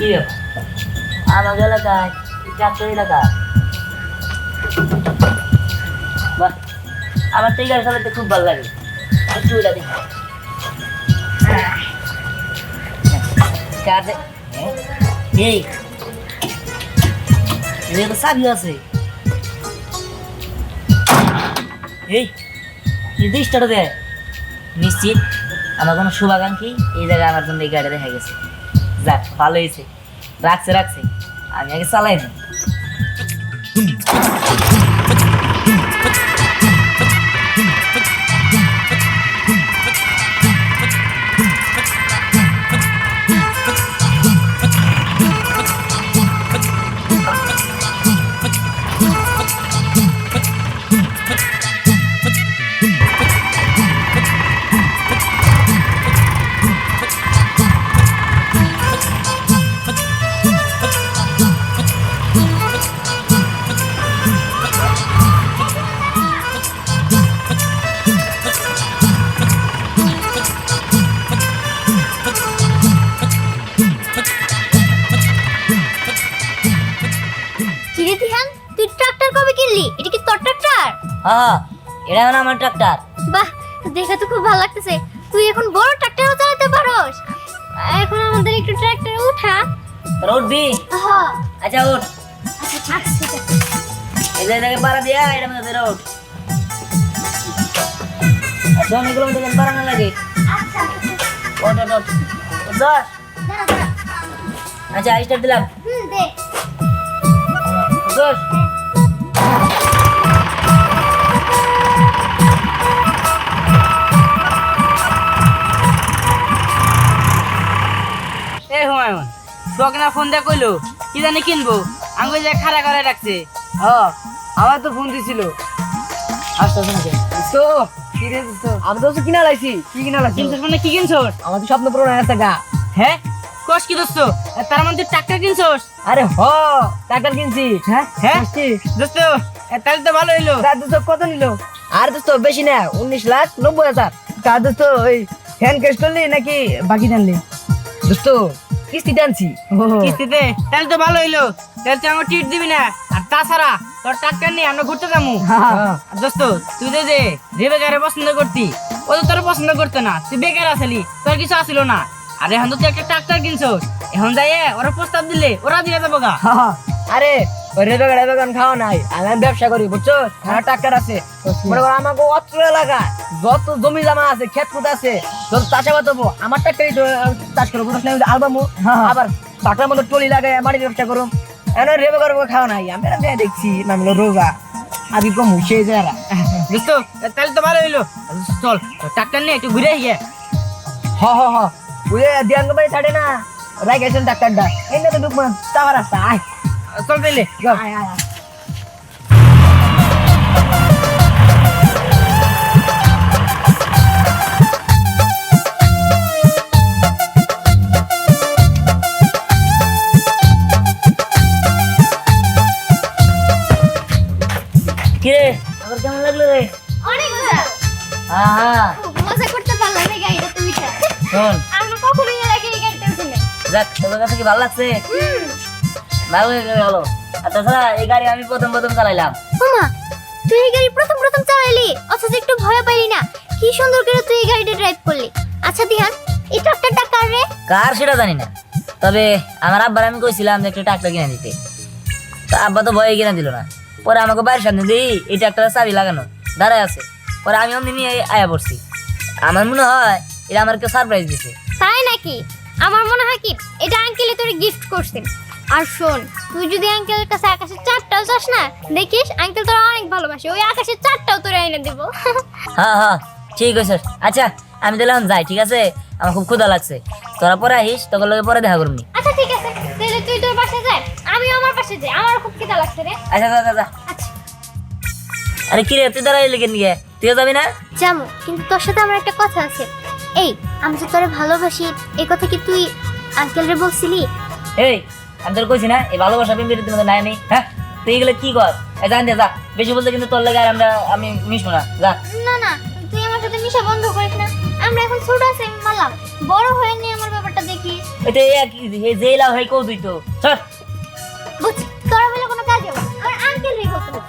কি আমার এলাকায় ট্রাক্টর এলাকা বাহ আমার তো এই গাড়ি চালাতে খুব ভালো লাগে একটু ওইটা দেখি কাজে এই তো চাবি আছে এই নির্দিষ্টটা দেয় নিশ্চিত আমার কোনো শুভাকাঙ্ক্ষী এই জায়গায় আমার জন্য এই গাড়ি দেখা গেছে যাক ভালো হয়েছে রাখছে আমি আগে চালাই না হ্যাঁ এটা মানে আমার ট্রাক্টর বাহ দেখে তো খুব ভালো লাগতেছে তুই এখন বড় ট্রাক্টরও চালাতে পারোস এখন আমাদের একটু ট্রাক্টরে উঠা তোরা উঠবি হ্যাঁ আচ্ছা উঠ আচ্ছা ঠিক আছে এই জায়গায় পাড়া দিয়া এটা মধ্যে বেরো উঠ একদম এগুলো মধ্যে পাড়া না লাগে আচ্ছা ওঠ দশ দাঁড়া আচ্ছা স্টার্ট দিলাম দে দশ তোকে ফোন দিয়ে কইলো কি জানি কিনবো আমি যে খাড়া করে রাখছে আমার তো ফোন দিছিল আসতে তো কি রে তো আমি তো কিনা লাইছি কি কিনা লাইছি কিনছস মানে কি কিনছস আমার তো স্বপ্ন পূরণ হয়ে গা হ্যাঁ কোষ কি দোস্ত তার মানে তুই ট্রাক্টর কিনছস আরে ট্রাক্টর কিনছি হ্যাঁ দোস্ত তাহলে তো ভালো হইলো তার দোস্ত কত নিল আর দোস্ত বেশি না 19,90,000 তার দোস্ত ওই ফ্যান কেস করলি নাকি বাকি টানলি দোস্ত কিস্তি টানছি কিস্তিতে তাহলে তো ভালো হইলো তাহলে তুই আমার টিট দিবি না আর তাছাড়া তোর ট্রাক্টর নিয়ে আমরা ঘুরতে যাবো দোস্ত তুই যে রেবেকারে পছন্দ করতি ও তো তোর পছন্দ করতো না তুই বেকার আসলি তোর কিছু আসিল না আর এখন তো তুই একটা ট্রাক্টর কিনছস এখন যাই ওরা প্রস্তাব দিলে ওরা দিয়ে যাবো গা আরে ওই রেবেকান খাওয়া নাই আমি ব্যবসা করি বুঝছো আমার ট্রাক্টর আছে মনে করো আমাকে অত্র এলাকা যত জমি জমা আছে ক্ষেত কুদ আছে যত চাষাবাদ হবো আমার ট্রাক্টরই চাষ করবো আলবামু আবার বাটার মতো টলি লাগাই মাটির ব্যবসা করুম এখন রেবেকার খাওয়া নাই আমি দেখছি নাম হলো রোগা আগে কম সেই যারা দোস্ত তাহলে তো ভালো হইলো চল ট্রাক্টর নিয়ে একটু ঘুরে গিয়ে হ বুঝে দিয়াঙ্গ বাড়ি ছাড়ে না রাই গেছেন ডাক্তারটা এই না তো ঢুকবো চাওয়া রাস্তা আয় চল তাইলে কিরে আমার কেমন লাগলো রে অনেক মজা হ্যাঁ মজা করতে পারলাম এই গাড়িটা তুমি শোন আমরা কখনোই এর আগে এই গাড়িটা উঠিনি যাক তোর কাছে কি ভালো লাগছে ভালো হলো আর তাছাড়া এই গাড়ি আমি প্রথম চালাইলাম ওমা তুই এই গাড়ি প্রথম চালাইলি অথচ একটু ভয় পাইলি না কি সুন্দর করে তুই এই গাড়িটা ড্রাইভ করলি আচ্ছা দিহান এই ট্রাক্টরটা কার রে কার সেটা জানি না তবে আমার আব্বার আমি কইছিলাম যে একটা ট্রাক্টর কিনে দিতে তা আব্বা তো ভয়ে কিনে দিল না পরে আমাকে বাইরের সামনে দিই এই ট্রাক্টরের চাবি লাগানো দাঁড়ায় আছে পরে আমি অমনি নিয়ে আয়া পড়ছি আমার মনে হয় এটা আমার কেউ সারপ্রাইজ দিছে তাই নাকি আমার মনে হয় কি এটা আঙ্কেলে তোরে গিফট করছেন আর শোন তুই যদি আঙ্কেলের কাছে আকাশের চারটাও চাস না দেখিস আঙ্কেল তোরা অনেক ভালোবাসে ওই আকাশের চারটাও তোরে এনে দেব হ্যাঁ ঠিক আছে আচ্ছা আমি দিলাম যাই ঠিক আছে আমার খুব ক্ষুধা লাগছে তোরা পরে আহিস তোকে লগে পরে দেখা করবি আচ্ছা ঠিক আছে তাহলে তুই তোর বাসায় যা আমিও আমার বাসায় যাই আমার খুব খিদা লাগছে রে আচ্ছা যা আচ্ছা আরে কি রে তুই দাঁড়াই লেগে নিয়ে তুইও যাবি না জামু কিন্তু তোর সাথে আমার একটা কথা আছে এই আমি যে তোরে ভালোবাসি এই কথা কি তুই আঙ্কেল রে বলছিলি এই আমি তোর কইছি না এই ভালোবাসা প্রেমের মধ্যে নাই নেই হ্যাঁ তুই এগুলো কি কর জান দে যা বেশি বলতে কিন্তু তোর লাগে আর আমি মিশবো না যা না তুই আমার সাথে মিশা বন্ধ করিস না আমরা এখন ছোট আছি মানলাম বড় হয়ে নিয়ে আমার ব্যাপারটা দেখিস এটা জেলা হয়ে কৌ তুই তো চল বুঝছি তোরা বলে কোনো কাজ হবে না। আমার আঙ্কেল রে বলতে হবে।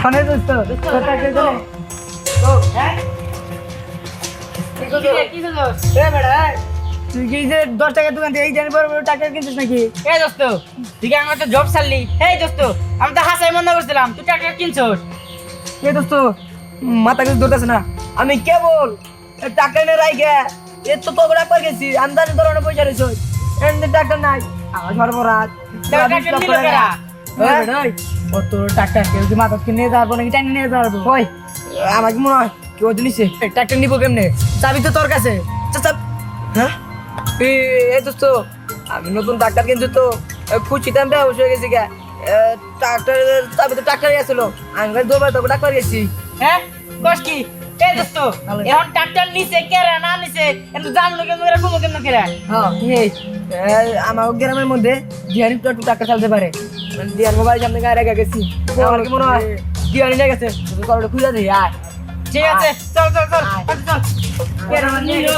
ফোনে দোস্ত তোর টাকা দে ও হ্যাঁ কি দোস্ত এ বেড়া তুই কি যে 10 টাকা দোকান থেকে এই জানি বড় বড় টাকা কিনছিস নাকি এই দোস্ত তুই কি আমার তো জব ছাড়লি এই দোস্ত আমি তো হাসাই মনে করছিলাম তুই টাকা কিনছস এ দোস্ত মাথা কিছু ধরতেছে না আমি কেবল টাকা এনে রাইগে এ তো তোকে রাখবার গেছি আন্দাজে ধরনের পয়সা রয়েছে এনে টাকা নাই আমার সর্বরাত টাকা নিল কারা? ও তোর টাকা কেউ কি মাথা নিয়ে যাবো নাকি টাইনে নিয়ে যাবো ওই আমার কি মনে হয় কেউ জিনিসে টাকা নিবো কেমনে চাবি তো তোর কাছে হ্যাঁ এই দোস্ত আমি নতুন ডাক্তার কিন্তু তো খুশিতে আমি বেহোশ হয়ে গেছি গা ডাক্তার চাবি তো ডাক্তারই আসছিল আমি দৌড়বার তো ডাক্তার গেছি হ্যাঁ কস কি এই দোস্ত এখন ট্রাক্টর নিছে কেরা না নিছে এত জানলো কেন এরা ঘুমো কেন কেরা হ্যাঁ আমার গ্রামের মধ্যে দিয়ানি তো একটু টাকা চালতে পারে দিয়ান মোবাইল সামনে গায়ে রেখে গেছি আমার কি মনে হয় দিয়ানি নিয়ে গেছে কলটা খুঁজে দিই আয় ঠিক আছে চল চল চল চল কেরা নিলো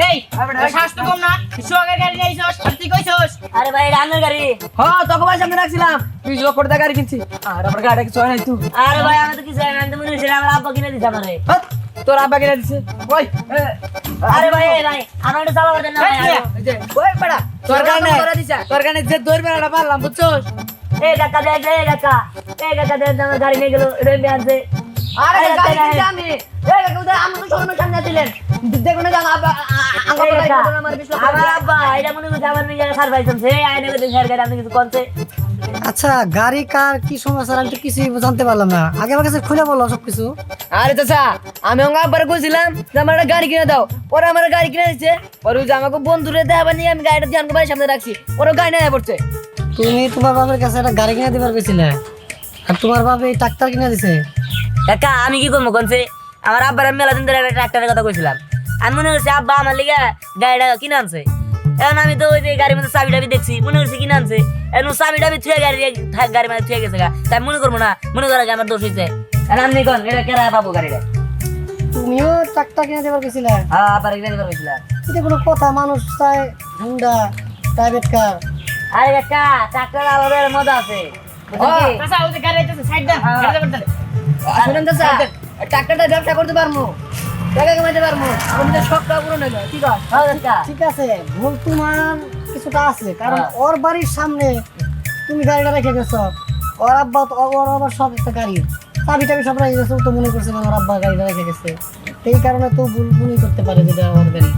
এই শ্বাস তো কম না সোয়াগের গাড়ি নিয়েছস আর তুই কইছস আরে ভাই এটা আমার গাড়ি হ্যাঁ তোকে ভাই সামনে রাখছিলাম 20 লক্ষ টাকা গাড়ি কিনছি আর আমার গাড়ি কিছু হয় নাই তুই আরে ভাই আমি তো কিছু জানি না, আমি তো মনে হচ্ছে আমার আব্বা কিনে দিছে আমারে তোর আব্বা কিনে দিছে ওই আরে ভাই ভাই আমার এটা চালাবার দেন না ভাই ওই বড়া তোর কারণে যে দৌড় বেড়াটা পারলাম বুঝছস এই কাকা দে আমার গাড়ি নিয়ে গেল রেল আনছে আরে গাড়ি কিনছি আমি এই কাকা আমি তো শোরুমের সামনে দিলেন দেখুন না আব্বা আমার আমার আব্বা এটা মনে করছে আমার নিজের সারপ্রাইজ আছে এই আইনে করে শেয়ার করে আমি কিছু করছে আচ্ছা গাড়ি কার কি সমস্যা আমি তো কিছুই জানতে পারলাম না আগে আমার কাছে খুলে বলো সবকিছু আরে চাচা আমি আমার আব্বারে কইছিলাম যে আমার একটা গাড়ি কিনে দাও পরে আমার গাড়ি কিনে দিচ্ছে পরে ওই যে আমাকে বন্ধুরে দেখাবার নিয়ে আমি গাড়িটা ধ্যান করে সামনে রাখছি ওরা গাড়ি নিয়ে পড়ছে তুমি তোমার বাবার কাছে একটা গাড়ি কিনে দিবার গেছিলে আর তোমার বাবা এই ট্রাক্টর কিনে দিছে কাকা আমি কি করবো কোনছে আমার আব্বার আমি মেলা দিন ধরে একটা ট্রাক্টরের কথা কইছিলাম আমি মনে করছি আব্বা আমার লিগে গাড়িটা কিনে আনছে এখন আমি তো ওই যে গাড়ির মধ্যে চাবি টাবি দেখছি মনে করছি কিনে আনছে এখন চাবি টাবি থুয়ে গাড়ি মানে থুয়ে গেছে তাই মনে করবো না মনে করো আমার দোষ হয়েছে এখন আপনি কোন এটা কেরা পাবো গাড়িটা তুমিও ট্রাক্টর কিনে দিবার গেছিলে হ্যাঁ আবার কিনে দিবার হয়েছিল এটা কোনো কথা মানুষ চায় হুন্ডা প্রাইভেট কার আরে কাকা ট্রাক্টর আলাদা মজা আছে বুঝলি কি? চাচা ওই যে গাড়ি আইতেছে সাইড দাও গাড়ি করতে শুনেন চাচা টাকাটা ব্যবসা করতে পারবো টাকা কামাইতে পারবো আমার নিজের শখটা পূরণ হয়ে যায় ঠিক আছে হ্যাঁ কাকা ঠিক আছে ভুল তোমার কিছুটা আছে কারণ ওর বাড়ির সামনে তুমি গাড়িটা রেখে গেছো ওর আব্বা ওর আবার সব একটা গাড়ি চাবি টাবি সব রেখে গেছে ও তো মনে করছে না আমার আব্বা গাড়িটা রেখে গেছে এই কারণে তো ভুল মনে করতে পারে যে এটা আমার গাড়ি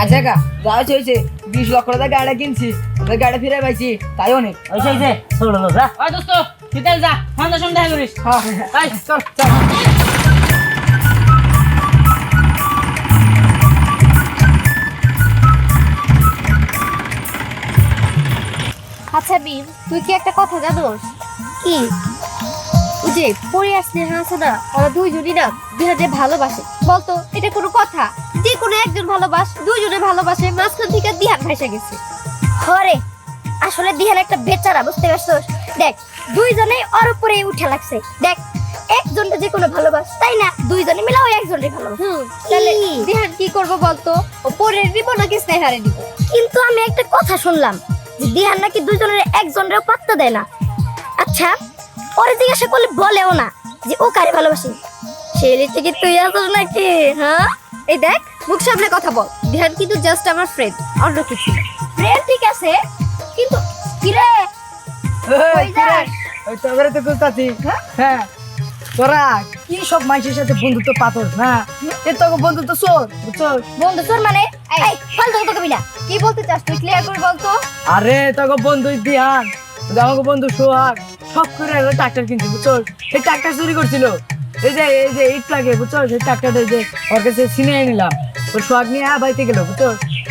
আচ্ছা কা যা হয়েছে 20 লক্ষ টাকা গাড়িটা কিনছি ওই গাড়ি ফিরে পাইছি তাই অনেক ওই যে ছোড়ো যা ওই দোস্ত তুই তাহলে যা সন্ধ্যার সময় দেখা করিস হ্যাঁ চল চল আচ্ছা বীর তুই কি একটা কথা জানোস কি ওই যে পরে আসলে হাসে না ওরা দুইজনই না দুজনে ভালোবাসে বলতো এটা কোনো কথা যে কোনো একজন দুইজনে ভালোবাসে মাঝখান থেকে দিহান ভাইসা গেছে হরে আসলে দিহান একটা বেচারা বুঝতে পারছস দেখ দুইজনে ওর উপরে উঠে লাগছে দেখ একজনটা যে কোনো ভালোবাসে তাই না দুইজনে মিলে ওই একজনকে ভালোবাসে তাহলে দিহান কি করবো বলতো ও পরে দিব নাকি স্নেহারে দিব কিন্তু আমি একটা কথা শুনলাম যে দিহান নাকি দুইজনের একজনের পাত্তা দেয় না আচ্ছা ওরে জিজ্ঞাসা করলে বলেও না যে ও কারে ভালোবাসে সেই থেকে তুই আসছ নাকি হ্যাঁ এই দেখ মুখ সামনে কথা বল দিহান কিন্তু জাস্ট আমার ফ্রেন্ড অন্য কিছু ফ্রেন্ড ঠিক আছে কিন্তু কিরে কই যাস? ওই তোরে তো কুস্তাছি হ্যাঁ তোরা কি সব মানুষের সাথে বন্ধুত্ব পাতর না এ তো বন্ধুত্ব চোর বুঝছো বন্ধু তোর মানে এই ফালতু কথা কবি না কি বলতে চাস তুই ক্লিয়ার করে বল তো আরে তোকে বন্ধু দিহান আমাকে বন্ধু সোহাগ সব করে ট্রাক্টর কিনছি বুঝছো এই ট্রাক্টর চুরি করছিল এই যে ইট লাগে বুঝছো সেই ট্রাক্টরটা যে ওর কাছে ছিনিয়ে নিলাম ওর সোহাগ নিয়ে বাইতে গেল বুঝছো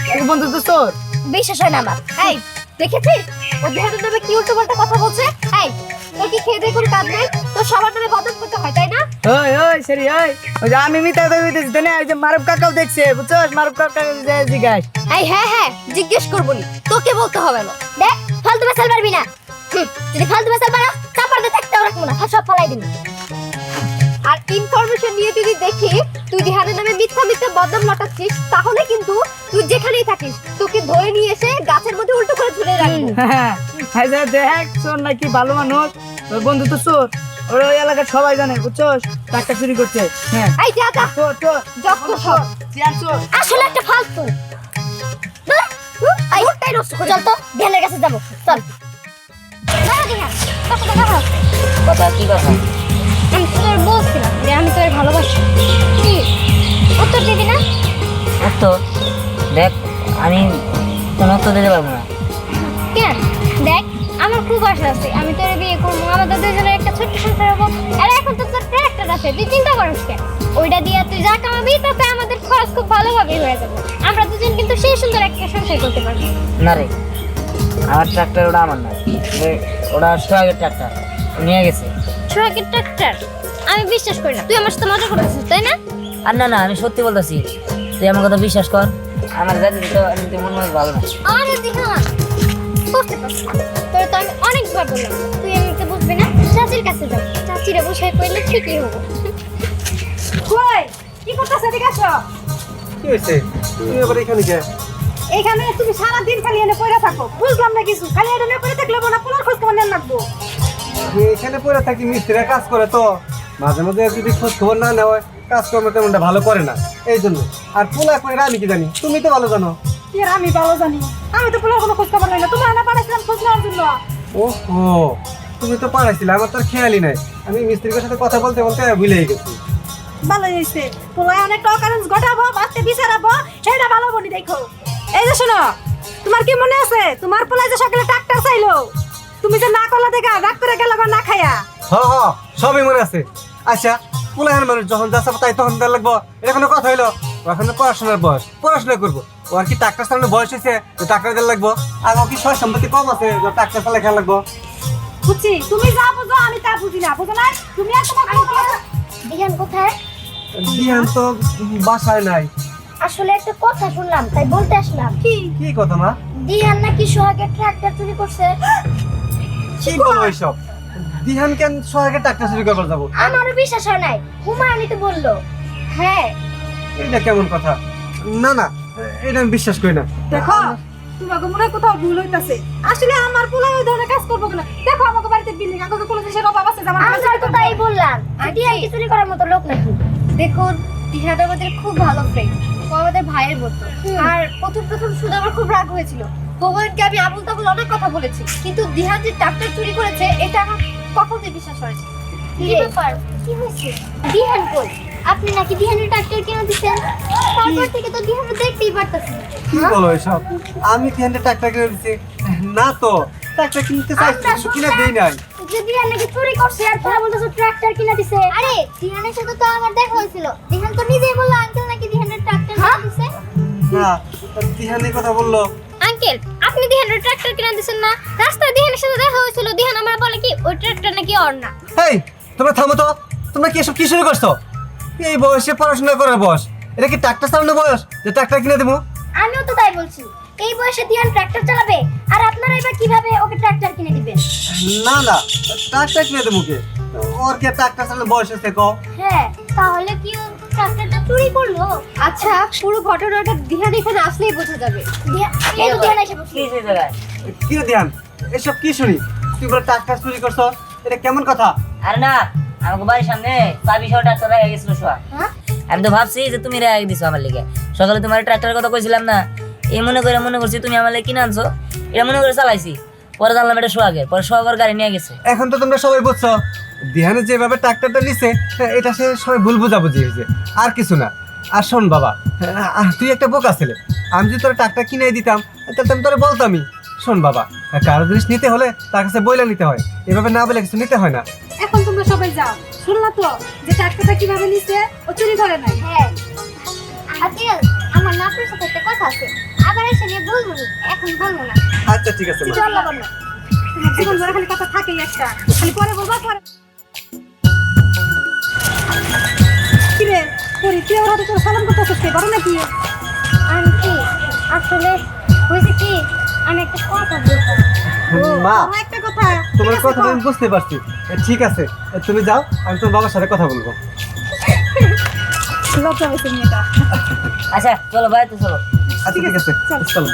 তোকে বন্ধু তো চোর বিশ্বাস হয় না আমার এই দেখেছিস ও দেহানের নামে কি উল্টো পাল্টা কথা বলছে এই তোর কি খেয়ে দিয়ে কোনো কাজ নেই তোর সবার নামে বদনাম করতে হয় তাই না ওই ওই সরি ওই ওই যে আমি মিথ্যা কথা কইতেছি তো না, ওই যে মারুফ কাকাও দেখছে বুঝছস, মারুফ কাকা জিজ্ঞাস। এই হ্যাঁ হ্যাঁ জিজ্ঞেস করবো নি, তোকে বলতে হবে না। দেখ ফালতু বেসাল পারবি না, যদি ফালতু বেসাল পারো চাপার দিয়ে থাকতেও রাখবো না, সব ফালাই দিবি। আর ইনফরমেশন নিয়ে যদি দেখি তুই দিহানের নামে মিথ্যা মিথ্যা বদনাম লটাচ্ছিস, তাহলে কিন্তু তুই যেখানেই থাকিস তোকে ধরে নিয়ে এসে গাছের মধ্যে উল্টো করে ঝুলে রাখবো। হ্যাঁ দেখ চোর নাকি ভালো মানুষ, ওর বন্ধু তো চোর, ওর ওই এলাকার সবাই জানে বুঝছস, টাকা চুরি করছে। হ্যাঁ এই যা যা, চোর চোর যত সব চেয়ার চোর। আসলে একটা ফালতু। এই ওটাই নষ্ট করে, চল তো ধ্যানের কাছে যাবো, চল। দাঁড়া দিহান, কথা দাঁড়া। কথা কি কথা? আমি তোর বলছিলাম যে আমি তোর ভালোবাসি, কি উত্তর দিবি না? উত্তর দেখ, আমি কোনো উত্তর দিতে পারবো না। কেন? দেখ আমার খুব আশা আছে, আমি তোর বিয়ে করবো, আমাদের দুজনের একটা ছোট্ট সংসার হবো। আর এখন তো তোর ট্রাক্টর আছে, তুই চিন্তা করিস কেন? ওইটা দিয়ে তুই যা কামাবি তাতে আমাদের খরচ খুব ভালোভাবে হয়ে যাবে, আমরা দুজন কিন্তু সেই সুন্দর একটা সংসার করতে পারবো। না রে, আমার ট্রাক্টর ওটা আমার না, ওটা সোহাগের ট্রাক্টর, নিয়ে গেছে। সোহাগের ট্রাক্টর? আমি বিশ্বাস করি না, তুই আমার সাথে মজা করতেছিস তাই না? আর না আমি সত্যি বলতেছি, তুই আমার কথা বিশ্বাস কর। আমার জানি তো এমনিতে মন মাঝে ভালো না। আরে দিহান, বুঝতে পারছি, তোর তো আমি অনেকবার বললাম তুই এমনিতে বুঝবি না, চাচির কাছে যাও, চাচিরা বসায় করলে ঠিকই হবো। কই কি করতেছ? এদিকে আসো। কি হয়েছে? তুমি আবার এখানে কে? এখানে তুমি সারা দিন খালি এনে পড়ে থাকো, বুঝলাম না কিছু, খালি এটা নিয়ে পড়ে থাকলে না, পোলার খোঁজ খবর নেন লাগবো। আমি এখানে পড়ে থাকি, মিস্ত্রিরা কাজ করে তো মাঝে মাঝে যদি খোঁজ খবর না নেওয়া হয়, কাজকর্ম তেমনটা ভালো করে না, এই জন্য। আর পোলা করে আমি কি জানি, তুমি তো ভালো জানো। কি আর আমি ভালো জানি, আমি তো পোলার কোনো খোঁজ খবর নেই না, তোমার না পাঠাইছিলাম খোঁজ নেওয়ার জন্য। ওহো, তুমি তো পারাইছিলে, আমার তো আর খেয়ালই নাই। আমি মিস্ত্রির সাথে কথা বলতে বলতে ভুলেই গেছি। ভালো হয়েছে, পোলায় অনেক অকারেন্স ঘটাবো, বাচ্চা বিচারাবো, সেটা ভালো বনি দেখো। এই যে শোনো, তোমার কি মনে আছে তোমার পোলায় যে সকালে ট্রাক্টর চাইলো, তুমি যে না করলা দেখা রাগ করে গেল না খাইয়া? হ সবই মনে আছে। আচ্ছা, পোলাহের মানুষ যখন যা চাবো তাই তখন দেওয়া লাগবো, এটা কোনো কথা হইলো? এখন পড়াশোনার বয়স, পড়াশোনা করবো। ও আর কি টাক্তার চালানোর বয়স হয়েছে যে টাক্তার দেওয়া লাগবো? আর ও কি সয় সম্পত্তি কম আছে যে টাক্তার চালা খেলা লাগবো? বুঝছি, তুমি যা বুঝো আমি তা বুঝি না, বুঝো না? তুমি আর তোমার দিহান কোথায়? দিহান তো বাসায় নাই। আসলে একটা কথা শুনলাম তাই বলতে আসলাম। কি কথা মা? দিহান নাকি সোহাগের ট্রাক্টর চুরি করছে। কি বলো এইসব? দিহান কেন সোহাগের টাক্তার চুরি করবার যাবো? আমারও বিশ্বাস হয় নাই, হুমায়ুনই তো বললো। হ্যাঁ এটা কেমন কথা? না এটা আমি বিশ্বাস করি না। দেখো, তোমাকে মনে হয় কোথাও ভুল হইতাছে। আসলে আমার পোলা ওই ধরনের কাজ করবো কিনা, দেখো আমাকে বাড়িতে বিল্ডিং, আমাকে কোনো দেশের অভাব আছে, আমার আমরা তো তাই বললাম, দিহান কি চুরি করার মতো লোক নাকি? দেখুন, দিহান আমাদের খুব ভালো ফ্রেন্ড, ও আমাদের ভাইয়ের মতো। আর প্রথম শুনে আমার খুব রাগ হয়েছিল, হুমায়ুনকে আমি আবুল তাবুল অনেক কথা বলেছি, কিন্তু দিহান যে ট্রাক্টর চুরি করেছে এটা আমার কখনোই বিশ্বাস হয়নি। কি ব্যাপার, কি হয়েছে? দিহান কই? আপনি নাকি দিহানের ট্রাক্টর কিনে দিচ্ছেন, তারপর থেকে তো দিহানের দেখতেই পারতেছি। কি বলো এসব? আমি দিহানের টাক্তার কিনে দিচ্ছি? না তো, টাক্তার কিনতে চাইছি, কিনে দেই নাই। যে দিহান নাকি চুরি করছে আর তোরা বলতেছো ট্রাক্টর কিনে দিছে। আরে দিহানের সাথে তো আমার দেখা হয়েছিল, দিহান তো নিজেই বললো আঙ্কেল নাকি দিহানের ট্রাক্টর কিনে দিছে। না, দিহান এই কথা বললো। আঙ্কেল, আপনি দিহানের ট্রাক্টর কিনে দিছেন না? রাস্তায় দিহানের সাথে দেখা হয়েছিল, দিহান আমার বলে কি ওই ট্রাক্টর নাকি ওর না। এই, তোমরা থামো তো। তোমরা কি এসব কি শুরু করছো? এই বয়সে পড়াশোনা করার বয়স, এটা কি ট্রাক্টর চালানোর বয়স যে ট্রাক্টর কিনে দেবো? আমিও তো তাই বলছি, এই বয়সে দিহান ট্রাক্টর চালাবে, আর আপনারা এবার কিভাবে ওকে ট্রাক্টর কিনে দিবেন? না, ট্রাক্টর কিনে দেবো কে? ওর কি ট্রাক্টর চালানোর বয়স হয়েছে কো? হ্যাঁ, তাহলে কি ও ট্রাক্টরটা চুরি করলো? আচ্ছা, পুরো ঘটনাটা দিহান এখানে আসলেই বোঝা যাবে। দিহান এসে বসে। কি হয়েছে জায়গায়? কি রে ধ্যান, এসব কি শুনি? তুই বলে ট্রাক্টর চুরি করছো, এটা কেমন কথা? আরে না, আমাকে বাড়ির সামনে চাবি সহ ট্রাক্টর রেখে গেছিল সোহাগ। হ্যাঁ? আমি তো ভাবছি যে তুমি রেখে দিছো আমার লিগে। সকালে তোমার ট্রাক্টরের কথা কইছিলাম না, এই মনে করছি তুমি আমার লাগে কিনে আনছো, এটা মনে করে চালাইছি। পরে জানলাম এটা সোহাগের, পরে সোহাগের গাড়ি নিয়ে গেছে। এখন তো তোমরা সবাই বুঝছো দিহানে যেভাবে ট্রাক্টরটা নিছে, এটা সে সবাই ভুল বুঝাবুঝি হয়েছে, আর কিছু না। আর শোন বাবা, তুই একটা বোকা ছেলে, আমি যদি তোর ট্রাক্টর কিনে দিতাম তাহলে আমি তোরে বলতামই। শোন বাবা, কারো জিনিস নিতে হলে তার কাছে বইলা নিতে হয়, এভাবে না বলে কিছু নিতে হয় না। এখন তোমরা সবাই যাও, শুনলা তো যে ট্রাক্টরটা কিভাবে নিছে, ও চুরি করে নাই। হ্যাঁ, আদিল, আমার নাপের সাথে একটা কথা আছে, আবার এসে নিয়ে বলবো নি, এখন বলবো না। আচ্ছা ঠিক আছে মা। চল লাবণ্য। তোমার জীবন ভরা খালি কথা থাকেই একটা, খালি পরে বলবা পরে। হাতে করে সালাম করতেছিস কে বড় নাকি আন্টি আসলে হয়েছে কি আমি একটা কথা বলতাম। মা আমার একটা কথা তোমার ঠিক আছে, কথা আমি বুঝতে পারছি ঠিক আছে তুমি যাও আমি তোমার বাবার সাথে কথা বলবো লজ্জা হয়েছে মেয়েটা আচ্ছা চলো ভাই তো চলো আচ্ছা ঠিক আছে চল। চলো